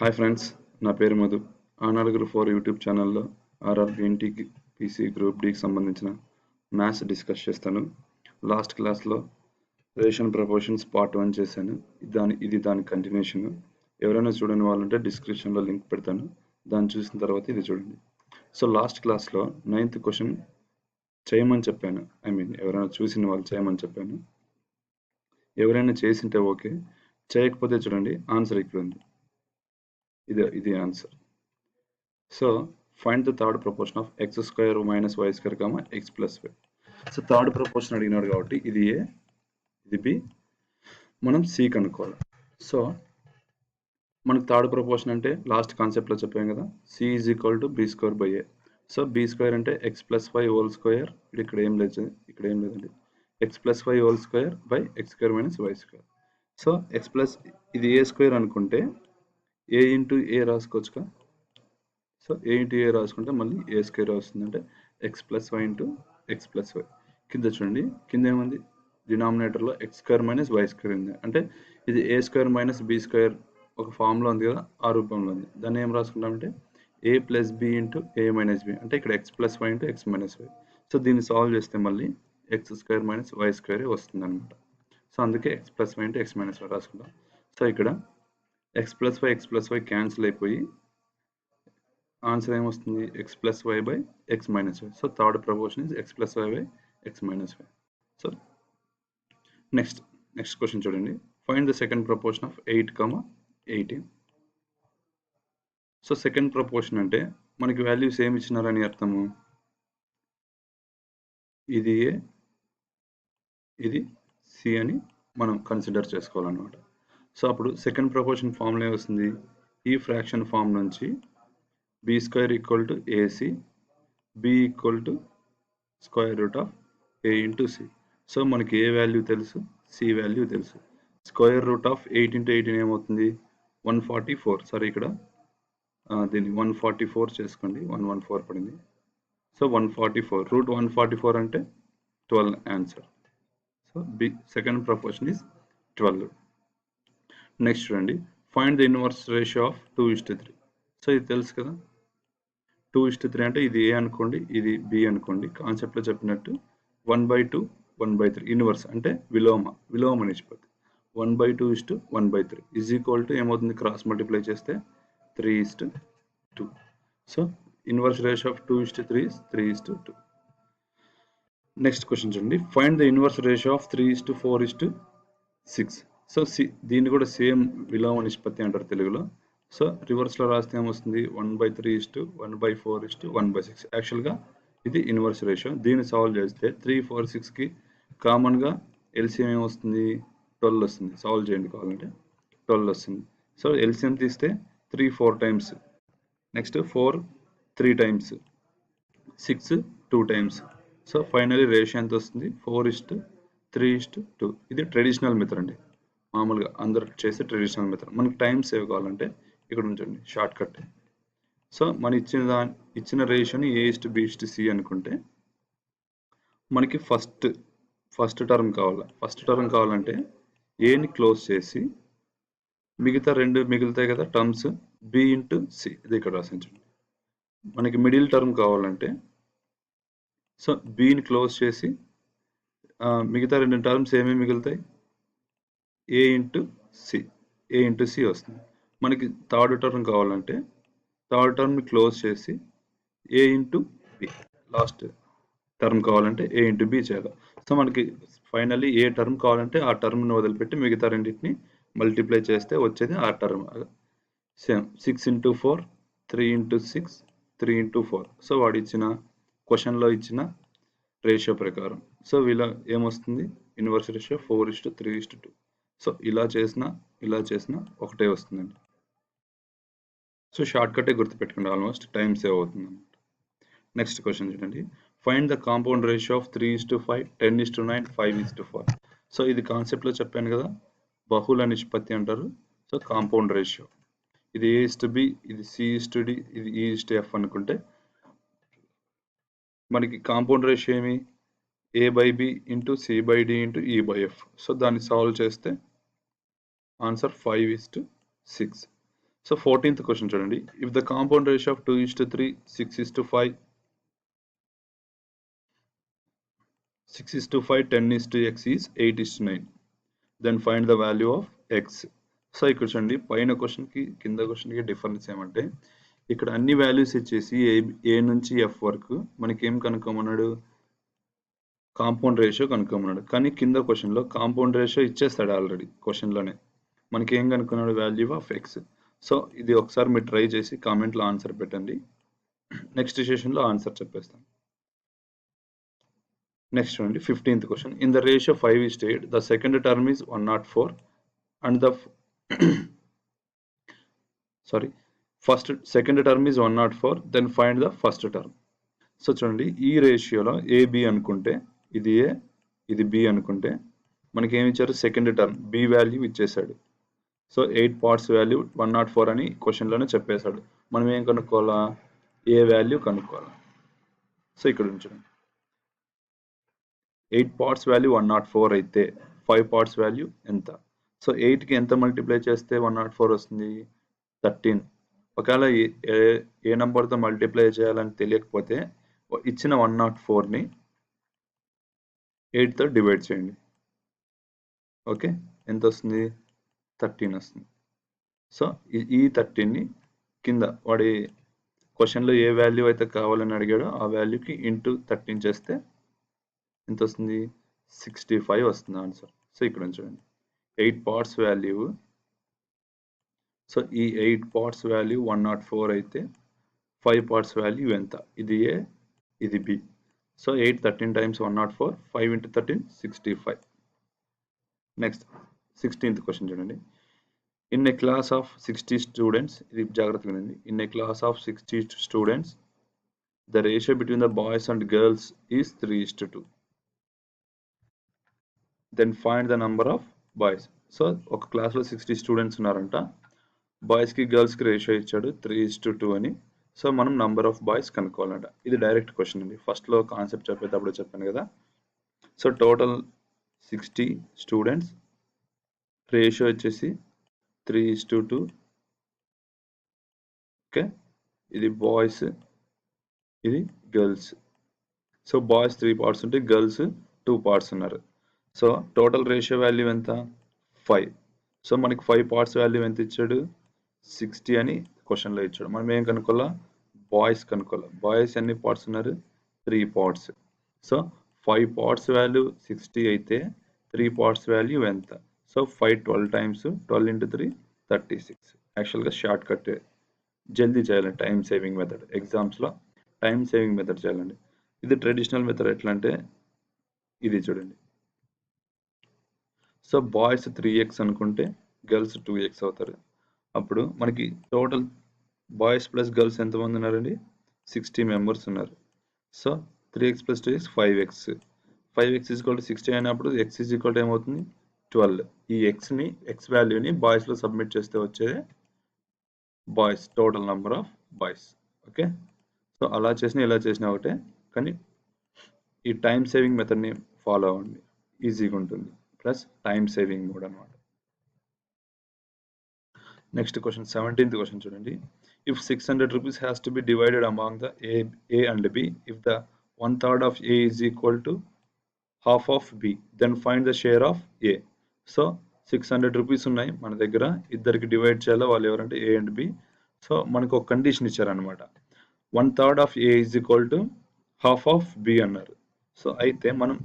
Hi friends, నా పేరు Madhu. ఆనాలుగురు 4 YouTube ఛానల్లో ఆర్ఆర్బి ఎన్టీకి పీసీ గ్రూప్ డికి సంబంధించిన మ్యాథ్స్ డిస్కస్ చేస్తాను. లాస్ట్ క్లాస్లో రేషన్ ప్రపోర్షన్స్ పార్ట్ 1 చేశాను. ఇది దాని కంటిన్యూషన్. ఎవరైనా చూడని వాళ్ళంటే డిస్క్రిప్షన్లో లింక్ పెడతాను, దాన్ని చూసిన తర్వాత ఇది చూడండి. సో లాస్ట్ క్లాస్లో 9th క్వశ్చన్ చేయమని చెప్పాను. ఎవరైనా చూసిన వాళ్ళు చేయమని చెప్పాను. ఎవరైనా చేసింటే ఓకే, చేయకపోతే చూడండి ఆన్సర్ ఇక్కడ ఉంది. ఇది answer. So find the third proportion of X square minus why square comma X plus Y. So third proportion అడిగినాడు కాబట్టి ఇది ఏ, ఇది బి, మనం సి కనుక్కోవాలి. సో మనకు థర్డ్ ప్రపోర్షన్ అంటే లాస్ట్ కాన్సెప్ట్లో చెప్పాం కదా, c is equal to b square by a. So b square అంటే x plus y whole square, ఇక్కడ ఏం లేదండి, x plus y whole square by x square minus why square. So x plus ఇది ఏ square అనుకుంటే a into a రాసుకోవచ్చుగా. So a into a రాసుకుంటే మళ్ళీ a square వస్తుంది, అంటే x plus why into x plus y. కింద చూడండి, కింద ఏముంది, డినామినేటర్లో x square minus why square ఉంది, అంటే ఇది ఏ స్క్వేర్ మైనస్ బి స్క్వేర్ ఒక ఫామ్లో ఉంది కదా, ఆ రూపంలో ఉంది. దాన్ని ఏం రాసుకుంటామంటే A plus B into A minus B, అంటే ఇక్కడ X plus why into X minus why. So దీన్ని సాల్వ్ చేస్తే మళ్ళీ ఎక్స్ స్క్వేర్ మైనస్ వై స్క్వేరే వస్తుంది అనమాట. సో అందుకే X plus why into X minus Y రాసుకుంటాం. సో ఇక్కడ ఎక్స్ ప్లస్ వై క్యాన్సిల్ అయిపోయి ఆన్సర్ ఏమొస్తుంది, X plus y by x minus why. So third proportion is x plus y by x minus why. So next question చూడండి, find the second proportion of 8, 18. So second proportion అంటే మనకి values ఏమి ఇచ్చినారని అర్థము, ఇది a, ఇది C అని మనం consider చేసుకోవాలన్నమాట. సో అప్పుడు సెకండ్ ప్రపోర్షన్ ఫామ్లో ఏమొస్తుంది, ఈ ఫ్రాక్షన్ ఫామ్ నుంచి B square equal to AC, B equal to square root of A into C. So మనకి ఏ వాల్యూ తెలుసు, సి వాల్యూ తెలుసు. స్క్వేర్ రూట్ ఆఫ్ 8 ఇంటూ 18 ఏమవుతుంది, 144. సరే ఇక్కడ దీన్ని 144 చేసుకోండి, 114 పడింది. సో 144 రూట్ 144 అంటే 12 answer. So b second proportion is 12. Next చూడండి, find the inverse ratio of 2:3. So ఇది తెలుసు కదా, 2:3 అంటే ఇది ఏ అనుకోండి, ఇది బి అనుకోండి. కాన్సెప్ట్లో చెప్పినట్టు 1/2 1/3 ఇన్వర్స్ అంటే విలోమ నిష్పత్తి. 1/2 1/3 ఈజ్ ఈక్వల్ టు ఏమవుతుంది, క్రాస్ మల్టిప్లై చేస్తే 3:2. So inverse ratio of 2:3 is 3:2. Next question చూడండి, find the inverse ratio of 3:4:6. So దీన్ని కూడా సేమ్ విలోమ నిష్పత్తి అంటారు తెలుగులో. సో రివర్స్లో రాస్తే ఏమొస్తుంది, 1/3 1/4 1/6. యాక్చువల్గా ఇది ఇన్వర్స్ రేషియో. దీన్ని సాల్వ్ చేస్తే 3, 4, 6కి కామన్గా ఎల్సిఎం ఏమొస్తుంది, 12 వస్తుంది. సాల్వ్ చేయండి కావాలంటే 12 వస్తుంది. సో ఎల్సిఎం తీస్తే 3 4 times, next 4 3 times, 6 2 times. So finally ratio ఎంత వస్తుంది, 4:3:2. ఇది ట్రెడిషనల్ మెథడ్ అండి, మామూలుగా అందరు చేసే ట్రెడిషనల్ మెథడ్. మనకి టైం సేవ్ కావాలంటే ఇక్కడ ఉంచండి, షార్ట్ కట్. సో మన ఇచ్చిన రేషియోని A:B:C అనుకుంటే మనకి ఫస్ట్ టర్మ్ కావాలి. ఫస్ట్ టర్మ్ కావాలంటే ఏని క్లోజ్ చేసి మిగతా రెండు మిగులుతాయి కదా టర్మ్స్, B ఇంటూ సి, ఇది ఇక్కడ రాసించండి. మనకి మిడిల్ టర్మ్ కావాలంటే సో బిని క్లోజ్ చేసి మిగతా రెండు టర్మ్స్ ఏమేమి మిగులుతాయి, ఏ ఇంటూ సి వస్తుంది. మనకి థర్డ్ టర్మ్ కావాలంటే థర్డ్ టర్మ్ని క్లోజ్ చేసి ఏ ఇంటూ బి, లాస్ట్ టర్మ్ కావాలంటే ఏ ఇంటూ బి చేయాలి. సో మనకి ఫైనల్లీ ఏ టర్మ్ కావాలంటే ఆ టర్మ్ని వదిలిపెట్టి మిగతా రెండింటిని మల్టిప్లై చేస్తే వచ్చేది ఆ term. Same 6 into 4 3 into 6 3 into 4. So వాడు ఇచ్చిన క్వశ్చన్లో ఇచ్చిన రేషియో ప్రకారం సో వీళ్ళ ఏమొస్తుంది, ఇన్వర్స్ రేషియో 4:3:2. సో ఇలా చేసిన ఒకటే వస్తుందండి. సో షార్ట్ కట్టే గుర్తుపెట్టుకోండి, ఆల్మోస్ట్ టైం సేవ్ అవుతుంది అన్నమాట. నెక్స్ట్ క్వశ్చన్ చూడండి, find the compound ratio of 3:5 10:9 5:4. So ఇది కాన్సెప్ట్లో చెప్పాను కదా, బహుళ నిష్పత్తి అంటారు. సో కాంపౌండ్ రేషియో ఇది A:B, ఇది C:D, ఇది E:F అనుకుంటే మనకి కాంపౌండ్ రేషియో ఏమి, A/B into C/D into E/F. So దాన్ని సాల్వ్ చేస్తే ఆన్సర్ 5:6. సో 14th క్వశ్చన్ చూడండి. If the compound ratio of 2:3, 6:5, 6:5, 10:x is 8:9, then find the value of x. So ఇక్కడ చూడండి, పైన క్వశ్చన్కి కింద క్వశ్చన్కి డిఫరెన్స్ ఏమంటే, ఇక్కడ అన్ని వాల్యూస్ ఇచ్చేసి ఏ నుంచి ఎఫ్ వరకు మనకి ఏం కనుక్కోమన్నాడు, కాంపౌండ్ రేషియో కనుక్కోమన్నాడు. కానీ కింద క్వశ్చన్లో కాంపౌండ్ రేషియో ఇచ్చేస్తాడు ఆల్రెడీ క్వశ్చన్లోనే. మనకి ఏం కనుక్కున్నాడు, వాల్యూ ఆఫ్ ఎక్స్. సో ఇది ఒకసారి మీరు ట్రై చేసి కామెంట్లో ఆన్సర్ పెట్టండి. నెక్స్ట్ సెషన్లో ఆన్సర్ చెప్పేస్తాను. నెక్స్ట్ చూడండి 15th question. In the ratio 5:8 the second term is 104 and the second term is 104, then find the first term. So చూడండి, ఈ రేషియోలో ఏబి అనుకుంటే, ఇది ఏ ఇది బి అనుకుంటే, మనకి ఏమి ఇచ్చారు, సెకండ్ టర్మ్ బి వాల్యూ ఇచ్చేసాడు. సో 8 పార్ట్స్ వాల్యూ 104 అని క్వశ్చన్లోనే చెప్పేశాడు. మనం ఏం కనుక్కోవాలా, ఏ వాల్యూ కనుక్కోవాలా. సో ఇక్కడ ఉంచండి, 8 పార్ట్స్ వాల్యూ 104 అయితే 5 పార్ట్స్ వాల్యూ ఎంత. సో 8కి ఎంత మల్టిప్లై చేస్తే 104 వస్తుంది, 13. ఒకవేళ ఏ నెంబర్తో మల్టిప్లై చేయాలని తెలియకపోతే ఇచ్చిన 104ని 8తో డివైడ్ చేయండి. ఓకే, ఎంత వస్తుంది, 13 వస్తుంది. సో ఈ 13ని కింద వాడి క్వశ్చన్లో ఏ వాల్యూ అయితే కావాలని అడిగాడో ఆ వాల్యూకి ఇంటూ 13 చేస్తే ఎంత వస్తుంది, 65 వస్తుంది ఆన్సర్. సో ఇక్కడ చూడండి, 8 పార్ట్స్ వాల్యూ. సో ఈ 8 పార్ట్స్ వాల్యూ 104 అయితే 5 పార్ట్స్ వాల్యూ ఎంత, ఇది ఏ ఇది b. So 8 13 times 104, 5 into 13 65. Next 16th question చూడండి. In a class of 60 students, ఇది జాగ్రత్తగా ఉంది, in a class of 60 students the ratio between the boys and girls is 3:2. Then find the number of boys. So ఒక క్లాస్లో 60 students ఉన్నారంట, బాయ్స్కి గర్ల్స్కి ratio ఇచ్చాడు 3:2 అని. సో మనం నంబర్ ఆఫ్ బాయ్స్ కనుక్కోవాలంట. ఇది డైరెక్ట్ క్వశ్చన్ అండి, ఫస్ట్లో కాన్సెప్ట్ చెప్పేటప్పుడు చెప్పాను కదా. సో టోటల్ 60 స్టూడెంట్స్, రేషియో వచ్చేసి 3:2. ఓకే, ఇది బాయ్స్, ఇది గర్ల్స్. సో బాయ్స్ 3 పార్ట్స్ ఉంటే గర్ల్స్ 2 పార్ట్స్ ఉన్నారు. సో టోటల్ రేషియో వాల్యూ ఎంత, 5. సో మనకి 5 పార్ట్స్ వాల్యూ ఎంత ఇచ్చాడు, 60 అని క్వశ్చన్లో ఇచ్చాడు. మనం ఏం కనుక్కోవాలా, బాయ్స్ కనుక్కోవాలి. బాయ్స్ ఎన్ని పార్ట్స్ ఉన్నారు, 3 పార్ట్స్. సో 5 పార్ట్స్ వాల్యూ 60 అయితే 3 పార్ట్స్ వాల్యూ ఎంత. So 5 12 times 12 into 3 36. యాక్చువల్గా షార్ట్ కట్ జల్దీ చేయాలి, టైం సేవింగ్ మెథడ్. ఎగ్జామ్స్లో టైం సేవింగ్ మెథడ్ చేయాలండి. ఇది ట్రెడిషనల్ మెథడ్. ఎట్లా అంటే ఇది చూడండి. సో బాయ్స్ 3x అనుకుంటే గర్ల్స్ 2x అవుతారు. అప్పుడు మనకి టోటల్ బాయ్స్ ప్లస్ గర్ల్స్ ఎంతమంది ఉన్నారండి, 60 మెంబర్స్ ఉన్నారు. So 3x + 2x 5x. 5x = 60 అయినప్పుడు x = ఏమవుతుంది, 12. ఈ ఎక్స్ వాల్యూని బాయ్స్లో సబ్మిట్ చేస్తే వచ్చేది boys, total number of boys. Okay, so అలా చేసినా ఇలా చేసినా ఒకటే, కానీ ఈ టైం సేవింగ్ మెథడ్ని ఫాలో అవ్వండి, ఈజీగా ఉంటుంది. ప్లస్ టైం సేవింగ్ మోడ్ అనమాట. నెక్స్ట్ క్వశ్చన్ 17th క్వశ్చన్ చూడండి. If 600 rupees has to be divided among the A and B, if the 1/3 of A is equal to half of B, then find the share of A. So 600 rupees ఉన్నాయి మన దగ్గర, ఇద్దరికి divide చేయాలి. వాళ్ళు ఎవరంటే A and B. So మనకు ఒక condition ఇచ్చారనమాట, 1/3 of A is equal to half of B అన్నారు. సో అయితే మనం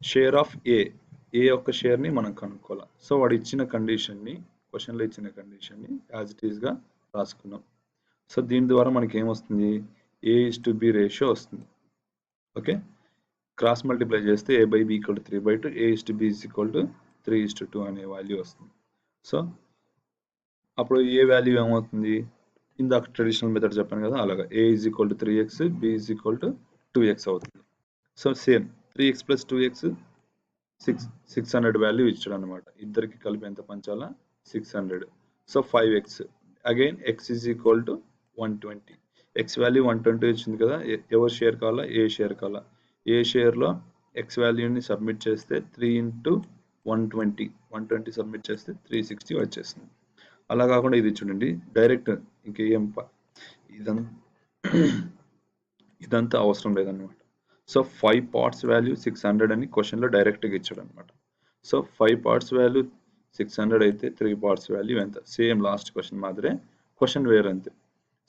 షేర్ ఆఫ్ ఏ యొక్క షేర్ని మనం కనుక్కోవాలి. సో వాడు ఇచ్చిన కండిషన్ని, క్వశ్చన్లో ఇచ్చిన కండిషన్ని యాజ్ ఇట్ ఈస్గా రాసుకున్నాం. సో దీని ద్వారా మనకి ఏమొస్తుంది, A:B రేషియో వస్తుంది. ఓకే, క్రాస్ మల్టిప్లై చేస్తే A/B = 3/2, A:B = 3:2 అనే వాల్యూ వస్తుంది. సో అప్పుడు ఏ వాల్యూ ఏమవుతుంది, ఇందాక ట్రెడిషనల్ మెథడ్ చెప్పాను కదా, అలాగా A = 3x, B = 2x అవుతుంది. So same 3x + 2x 600 value ఇచ్చాడు అనమాట. ఇద్దరికి కలిపి ఎంత పంచాలా, 600. So 5x, again x = 120. x value 120 వచ్చింది కదా, ఎవరు షేర్ కావాలా, ఏ షేర్ కావాలా. ఏ షేర్లో x వాల్యూని సబ్మిట్ చేస్తే 3 × 120 సబ్మిట్ చేస్తే 360 వచ్చేస్తుంది. అలా కాకుండా ఇది చూడండి డైరెక్ట్ ఇంకేం ఇదంతా అవసరం లేదన్నమాట. సో 5 పార్ట్స్ వాల్యూ 600 అని క్వశ్చన్లో డైరెక్ట్గా ఇచ్చాడు అనమాట. సో 5 పార్ట్స్ వాల్యూ 600 అయితే 3 పార్ట్స్ వాల్యూ ఎంత? సేమ్ లాస్ట్ క్వశ్చన్ మాదిరే, క్వశ్చన్ వేరంతే.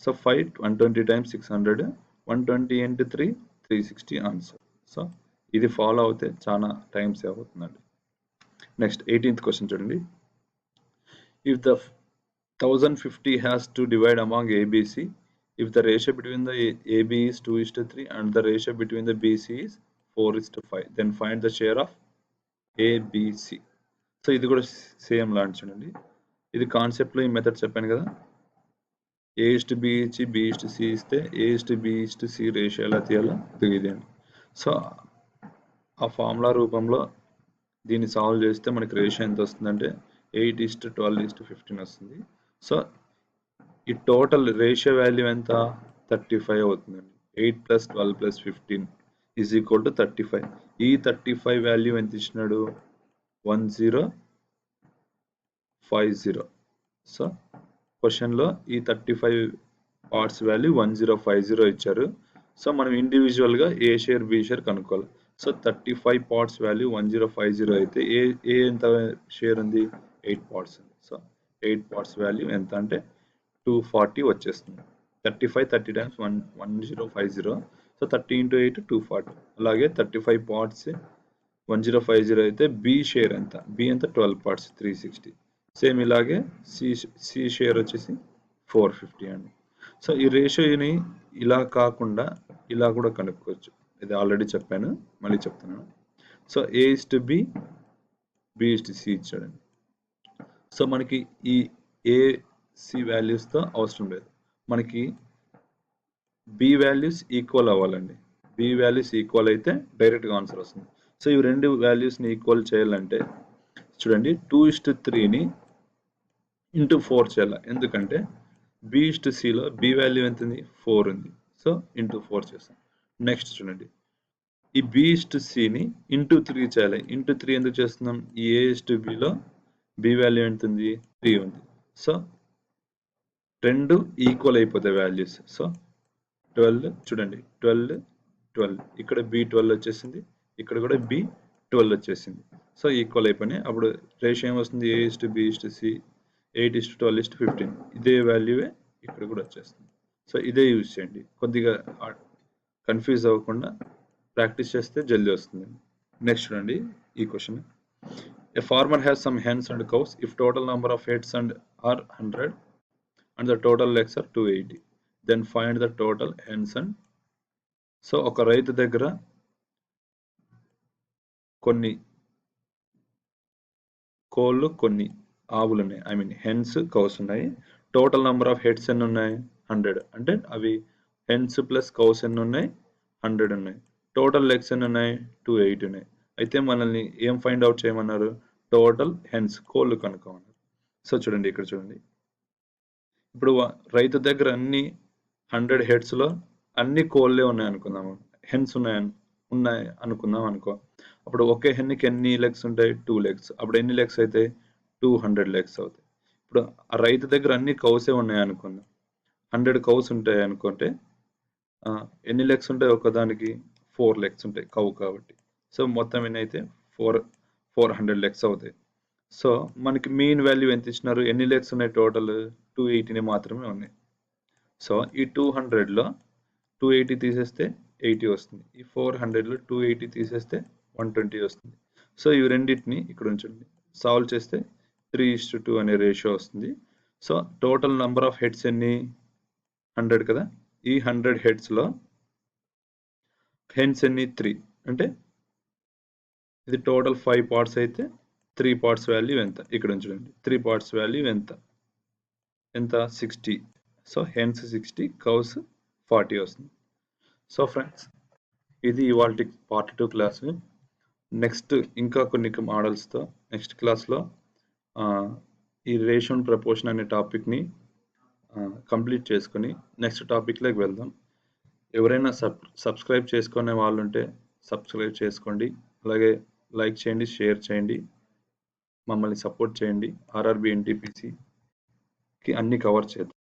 So 5 120 times 600, 120 into 3 360 answer. So ఇది ఫాలో అవుతే చాలా టైం సేవ్ అవుతుందండి. నెక్స్ట్ 18th క్వశ్చన్ చూడండి. If the 1050 has to divide among ABC, if the ratio between the AB is 2:3 and the ratio between the BC is 4:5, then find the share of ABC. So ఇది కూడా same లాంటి చూడండి. ఇది కాన్సెప్ట్లో ఈ method చెప్పాను కదా, A:B ఇచ్చి B:C ఇస్తే A:B:C రేషియో ఎలా తీయాలో తెలియదండి. సో ఆ ఫార్ములా రూపంలో దీన్ని సాల్వ్ చేస్తే మనకి రేషియో ఎంత వస్తుందంటే 8:12:15 వస్తుంది. సో ఈ టోటల్ రేషియో వాల్యూ ఎంత? 35 అవుతుందండి. 8 + 12 + 15 = 35. ఈ 35 వాల్యూ ఎంత ఇచ్చినాడు? 1050. సో క్వశ్చన్లో ఈ 35 పార్ట్స్ వాల్యూ 1050 ఇచ్చారు. సో మనం ఇండివిజువల్గా ఏ షేర్ బి షేర్ కనుక్కోవాలి. సో 35 పార్ట్స్ వాల్యూ 1050 అయితే ఏ ఎంత షేర్ ఉంది? 8 పార్ట్స్ ఉంది. సో 8 పార్ట్స్ వాల్యూ ఎంత అంటే 240 వచ్చేస్తుంది. 35 30 టైమ్స్ 1050. So 30 into 8 240. అలాగే 35 పార్ట్స్ 1050 అయితే బి షేర్ ఎంత? బి ఎంత? 12 పార్ట్స్ 360. సేమ్ ఇలాగే సి షేర్ వచ్చేసి 450 అండి. సో ఈ రేషియోని ఇలా కాకుండా ఇలా కూడా కనుక్కోవచ్చు. ఇది ఆల్రెడీ చెప్పాను, మళ్ళీ చెప్తున్నాను. సో A:B, B:C ఇచ్చాడండి. సో మనకి ఈ AC వాల్యూస్తో అవసరం లేదు, మనకి B వాల్యూస్ ఈక్వల్ అవ్వాలండి. B వాల్యూస్ ఈక్వల్ అయితే డైరెక్ట్గా ఆన్సర్ వస్తుంది. సో ఈ రెండు వాల్యూస్ని ఈక్వల్ చేయాలంటే చూడండి 2:3ని ఇంటూ 4 చేయాలి. ఎందుకంటే B:Cలో B వాల్యూ ఎంత ఉంది? 4 ఉంది. సో ఇంటూ 4 చేస్తాం. నెక్స్ట్ చూడండి, ఈ B:C ని ఇంటూ 3 చేయాలి. ఇంటూ 3 ఎందుకు చేస్తున్నాం? ఈ A:Bలో B వాల్యూ ఎంత ఉంది? 3 ఉంది. సో రెండు ఈక్వల్ అయిపోతాయి వాల్యూస్. సో 12 చూడండి 12 12 ఇక్కడ B12 వచ్చేసింది, ఇక్కడ కూడా B12 వచ్చేసింది. సో ఈక్వల్ అయిపోయినాయి. అప్పుడు రేషియో ఏమొస్తుంది? A:B:C 8:12:15. ఇదే వాల్యూవే ఇక్కడ కూడా వచ్చేస్తుంది. సో ఇదే యూజ్ చేయండి. కొద్దిగా కన్ఫ్యూజ్ అవ్వకుండా ప్రాక్టీస్ చేస్తే జల్దీ వస్తుంది. నెక్స్ట్ చూడండి ఈ question. A farmer has some hens and cows. If total number of heads are 100 and the total legs are 280, then find the total hens and. So ఒక రైతు దగ్గర కొన్ని కోళ్ళు కొన్ని ఆవులు ఉన్నాయి, ఐ మీన్ హెన్స్ కౌస్ ఉన్నాయి. టోటల్ నెంబర్ ఆఫ్ హెడ్స్ ఎన్ని ఉన్నాయి? 100. అంటే అవి హెన్స్ ప్లస్ కౌస్ ఎన్ని ఉన్నాయి? 100 ఉన్నాయి. టోటల్ లెగ్స్ ఎన్ని ఉన్నాయి? 280 ఉన్నాయి. అయితే మనల్ని ఏం ఫైండ్ అవుట్ చేయమన్నారు? టోటల్ హెన్స్ కోళ్ళు కనుక్కోమన్నారు. సో చూడండి ఇక్కడ చూడండి, ఇప్పుడు రైతు దగ్గర అన్ని 100 హెడ్స్లో అన్ని కోళ్ళే ఉన్నాయి అనుకుందాము, హెన్స్ ఉన్నాయి అనుకుందాం అనుకో. అప్పుడు ఒకే హెన్కి ఎన్ని లెగ్స్ ఉంటాయి? 2 లెగ్స్. అప్పుడు ఎన్ని లెగ్స్ అయితే 200 లెగ్స్ అవుతాయి. ఇప్పుడు ఆ రైతు దగ్గర అన్ని కౌసే ఉన్నాయి అనుకుందాం, 100 కౌస్ ఉంటాయి అనుకుంటే ఎన్ని లెగ్స్ ఉంటాయి? ఒకదానికి 4 లెగ్స్ ఉంటాయి కౌ కాబట్టి. సో మొత్తం ఎన్ని అయితే 400 లెగ్స్ అవుతాయి. సో మనకి మీన్ వాల్యూ ఎంత ఇచ్చినారు? ఎన్ని లెగ్స్ ఉన్నాయి టోటల్? 280 మాత్రమే ఉన్నాయి. సో ఈ 200లో 280 తీసేస్తే 80 వస్తుంది. ఈ 400లో 280 తీసేస్తే 120 వస్తుంది. సో ఇవి రెండింటిని ఇక్కడ ఉంచండి. సాల్వ్ చేస్తే 3:2 అనే రేషియో వస్తుంది. So total number of heads ఎన్ని? 100 కదా. ఈ 100 హెడ్స్లో హెన్స్ ఎన్ని? 3. అంటే ఇది టోటల్ 5 పార్ట్స్ అయితే 3 పార్ట్స్ వాల్యూ ఎంత? ఇక్కడ ఉంచండి. 3 పార్ట్స్ వాల్యూ ఎంత? 60. సో హెన్స్ 60, కౌస్ 40 వస్తుంది. సో ఫ్రెండ్స్, ఇది ఇవాళ పార్ట్ 2 క్లాసు. నెక్స్ట్ ఇంకా కొన్ని మోడల్స్తో నెక్స్ట్ క్లాస్లో ఈ రేషియో అండ్ ప్రపోర్షన్ అనే టాపిక్ని కంప్లీట్ చేసుకొని నెక్స్ట్ టాపిక్లోకి వెళ్దాం. ఎవరైనా సబ్స్క్రైబ్ చేసుకునే వాళ్ళు ఉంటే సబ్స్క్రైబ్ చేసుకోండి. అలాగే లైక్ చేయండి, షేర్ చేయండి, మమ్మల్ని సపోర్ట్ చేయండి. ఆర్ఆర్బి ఎన్టీపీసీ కి అన్ని కవర్ చేద్దాం.